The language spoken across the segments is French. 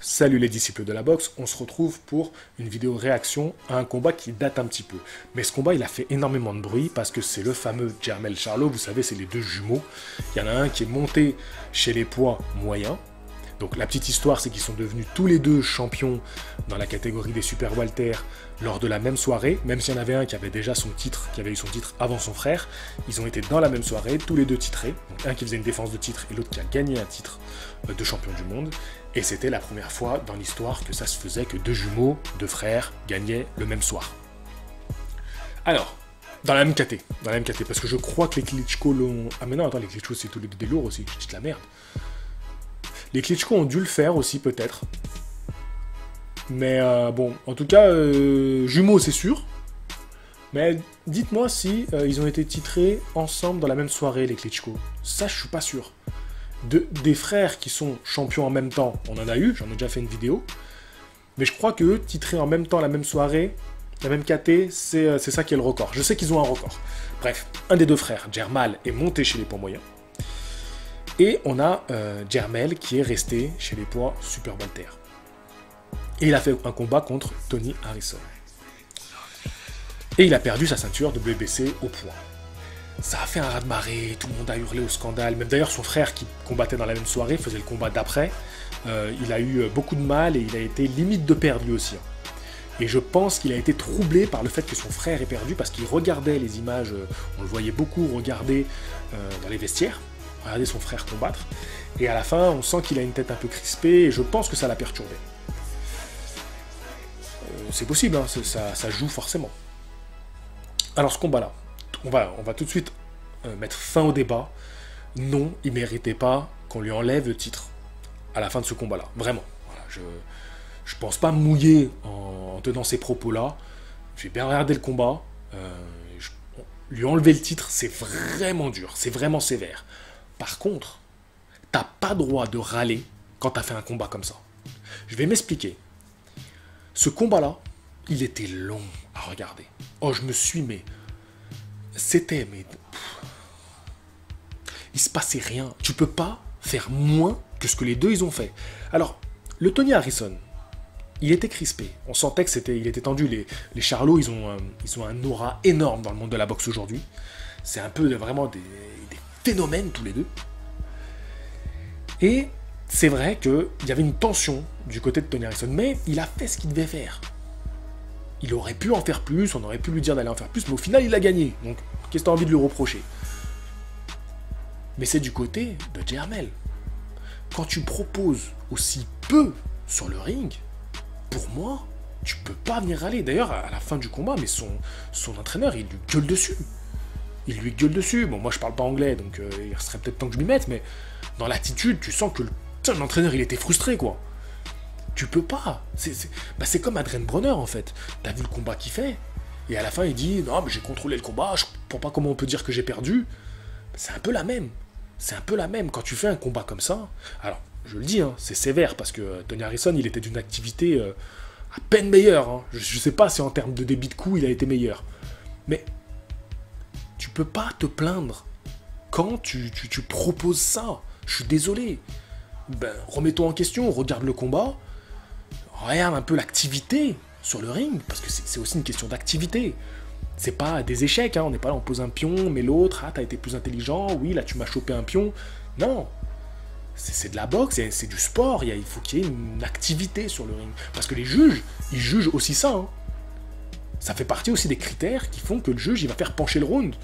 Salut les disciples de la boxe, on se retrouve pour une vidéo réaction à un combat qui date un petit peu. Mais ce combat il a fait énormément de bruit parce que c'est le fameux Jermell Charlo, vous savez c'est les deux jumeaux. Il y en a un qui est monté chez les poids moyens. Donc la petite histoire c'est qu'ils sont devenus tous les deux champions dans la catégorie des super welter lors de la même soirée, même s'il y en avait un qui avait déjà son titre, qui avait eu son titre avant son frère. Ils ont été dans la même soirée, tous les deux titrés. Donc un qui faisait une défense de titre et l'autre qui a gagné un titre de champion du monde. Et c'était la première fois dans l'histoire que ça se faisait que deux jumeaux, deux frères, gagnaient le même soir. Alors, dans la même KT, parce que je crois que les Klitschko l'ont... Ah mais non, attends, les Klitschko c'est tous les deux des lourds aussi, je dis de la merde. Les Klitschko ont dû le faire aussi peut-être. Mais bon, en tout cas, jumeaux c'est sûr. Mais dites-moi si ils ont été titrés ensemble dans la même soirée, les Klitschko. Ça, je suis pas sûr. Des frères qui sont champions en même temps, on en a eu, j'en ai déjà fait une vidéo. Mais je crois qu'eux, titrés en même temps la même soirée, la même KT, c'est ça qui est le record. Je sais qu'ils ont un record. Bref, un des deux frères, Jermall, est monté chez les poids moyens. Et on a Jermell qui est resté chez les poids super welter. Et il a fait un combat contre Tony Harrison. Et il a perdu sa ceinture WBC au poids. Ça a fait un raz-de-marée, tout le monde a hurlé au scandale. Même d'ailleurs son frère qui combattait dans la même soirée faisait le combat d'après. Il a eu beaucoup de mal et il a été limite de perdre lui aussi. Et je pense qu'il a été troublé par le fait que son frère ait perdu parce qu'il regardait les images, on le voyait beaucoup regarder dans les vestiaires, regarder son frère combattre. Et à la fin, on sent qu'il a une tête un peu crispée et je pense que ça l'a perturbé. C'est possible, hein, ça joue forcément. Alors ce combat-là, on va tout de suite mettre fin au débat. Non, il ne méritait pas qu'on lui enlève le titre à la fin de ce combat-là. Vraiment. Voilà, je ne pense pas mouiller en tenant ces propos-là. J'ai bien regardé le combat. Lui enlever le titre, c'est vraiment dur. C'est vraiment sévère. Par contre, t'as pas droit de râler quand t'as fait un combat comme ça. Je vais m'expliquer. Ce combat-là, il était long à regarder. Oh, je me suis, mais... C'était, mais... Il se passait rien. Tu peux pas faire moins que ce que les deux, ils ont fait. Alors, le Tony Harrison, il était crispé. On sentait il était tendu. Les Charlots, ils ont un aura énorme dans le monde de la boxe aujourd'hui. C'est un peu vraiment des phénomènes, tous les deux. Et c'est vrai qu'il y avait une tension du côté de Tony Harrison, mais il a fait ce qu'il devait faire. Il aurait pu en faire plus, on aurait pu lui dire d'aller en faire plus, mais au final, il a gagné. Donc, qu'est-ce que tu as envie de lui reprocher? Mais c'est du côté de Jermell. Quand tu proposes aussi peu sur le ring, pour moi, tu peux pas venir râler. D'ailleurs, à la fin du combat, mais son entraîneur, il lui gueule dessus. Il lui gueule dessus. Bon, moi, je parle pas anglais, donc il serait peut-être temps que je m'y mette, mais dans l'attitude, tu sens que l'entraîneur, il était frustré, quoi. Tu peux pas. C'est comme Adrien Bronner, en fait. T'as vu le combat qu'il fait, et à la fin, il dit « Non, mais j'ai contrôlé le combat, je comprends pas comment on peut dire que j'ai perdu. » C'est un peu la même. C'est un peu la même. Quand tu fais un combat comme ça... Alors, je le dis, hein, c'est sévère, parce que Tony Harrison, il était d'une activité à peine meilleure. Hein. Je sais pas si en termes de débit de coups, il a été meilleur. Mais tu peux pas te plaindre quand tu proposes ça. Je suis désolé. Ben, remets-toi en question, regarde le combat, regarde un peu l'activité sur le ring, parce que c'est aussi une question d'activité. C'est pas des échecs, hein, on n'est pas là, on pose un pion, mais l'autre, ah, t'as été plus intelligent, oui, là, tu m'as chopé un pion. Non, c'est de la boxe, c'est du sport, il faut qu'il y ait une activité sur le ring. Parce que les juges, ils jugent aussi ça. Hein. Ça fait partie aussi des critères qui font que le juge, il va faire pencher le round.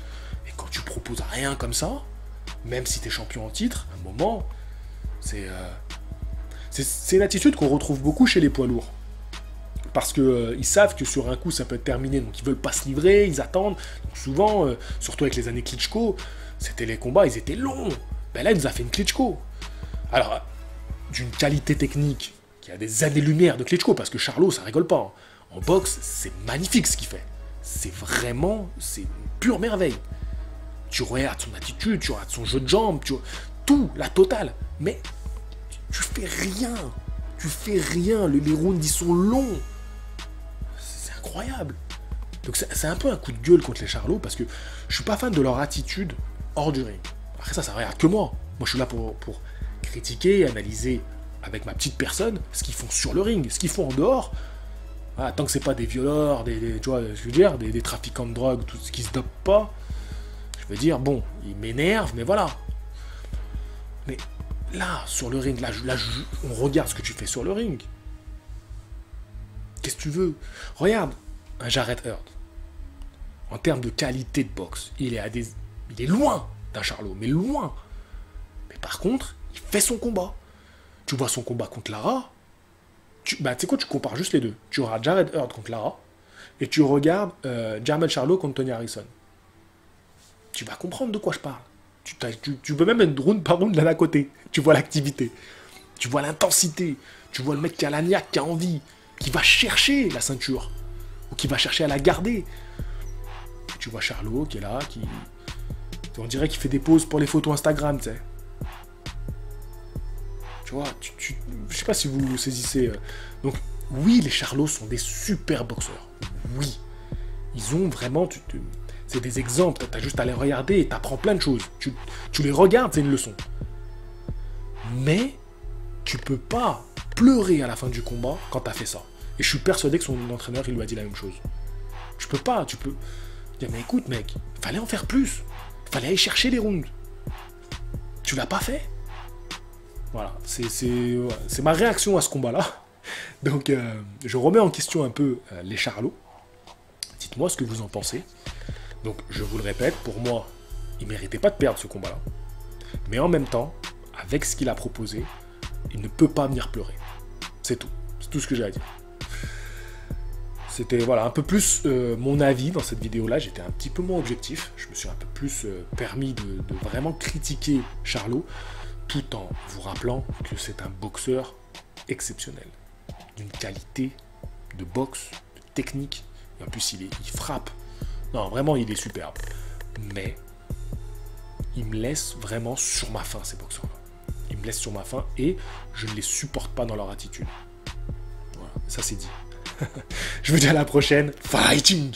Et quand tu proposes rien comme ça, même si t'es champion en titre, à un moment... C'est une attitude qu'on retrouve beaucoup chez les poids lourds. Parce qu'ils savent que sur un coup, ça peut être terminé. Donc ils veulent pas se livrer, ils attendent. Donc souvent, surtout avec les années Klitschko, c'était les combats, ils étaient longs. Ben là, il nous a fait une Klitschko. Alors, d'une qualité technique qui a des années-lumière de Klitschko, parce que Charlo, ça rigole pas. Hein. En boxe, c'est magnifique ce qu'il fait. C'est une pure merveille. Tu regardes son attitude, tu regardes son jeu de jambes, tout, la totale. Mais tu fais rien. Tu fais rien. Les rounds, ils sont longs. C'est incroyable. Donc c'est un peu un coup de gueule contre les Charlots parce que je suis pas fan de leur attitude hors du ring. Après ça regarde que moi. Moi, je suis là pour critiquer, analyser avec ma petite personne, ce qu'ils font sur le ring, ce qu'ils font en dehors. Voilà, tant que c'est pas des violeurs, tu vois, je veux dire, des trafiquants de drogue, tout ce qui se dope pas, je veux dire, bon, ils m'énervent, mais voilà. Mais là, sur le ring, on regarde ce que tu fais sur le ring. Qu'est-ce que tu veux? Regarde, un Jarrett Hurd. En termes de qualité de boxe, il est loin d'un Charlo, mais loin. Mais par contre, il fait son combat. Tu vois son combat contre Lara. Tu sais quoi, tu compares juste les deux. Tu auras Jarrett Hurd contre Lara et tu regardes Jermell Charlo contre Tony Harrison. Tu vas comprendre de quoi je parle. Tu veux même être round par round l'un à côté. Tu vois l'activité. Tu vois l'intensité. Tu vois le mec qui a la niaque, qui a envie, qui va chercher la ceinture. Ou qui va chercher à la garder. Tu vois Charlo qui est là, on dirait qu'il fait des pauses pour les photos Instagram, tu sais. Tu vois, je sais pas si vous saisissez. Donc, oui, les Charlots sont des super boxeurs. Oui. Ils ont vraiment... c'est des exemples. T'as juste à les regarder et t'apprends plein de choses. Tu les regardes, c'est une leçon. Mais, tu peux pas pleurer à la fin du combat quand t'as fait ça. Et je suis persuadé que son entraîneur, il lui a dit la même chose. Tu peux pas, tu peux... dire, mais écoute, mec, fallait en faire plus. Fallait aller chercher les rounds. Tu l'as pas fait. Voilà, c'est ma réaction à ce combat-là. Donc, je remets en question un peu les Charlots. Dites-moi ce que vous en pensez. Donc, je vous le répète, pour moi, il ne méritait pas de perdre ce combat-là. Mais en même temps, avec ce qu'il a proposé, il ne peut pas venir pleurer. C'est tout. C'est tout ce que j'ai à dire. C'était voilà, un peu plus mon avis dans cette vidéo-là. J'étais un petit peu moins objectif. Je me suis un peu plus permis de vraiment critiquer Charlo, tout en vous rappelant que c'est un boxeur exceptionnel, d'une qualité de boxe, de technique, et en plus il frappe. Non, vraiment il est superbe. Mais il me laisse vraiment sur ma faim, ces boxeurs-là. Ils me laissent sur ma faim et je ne les supporte pas dans leur attitude. Voilà, ça c'est dit. Je vous dis à la prochaine. Fighting!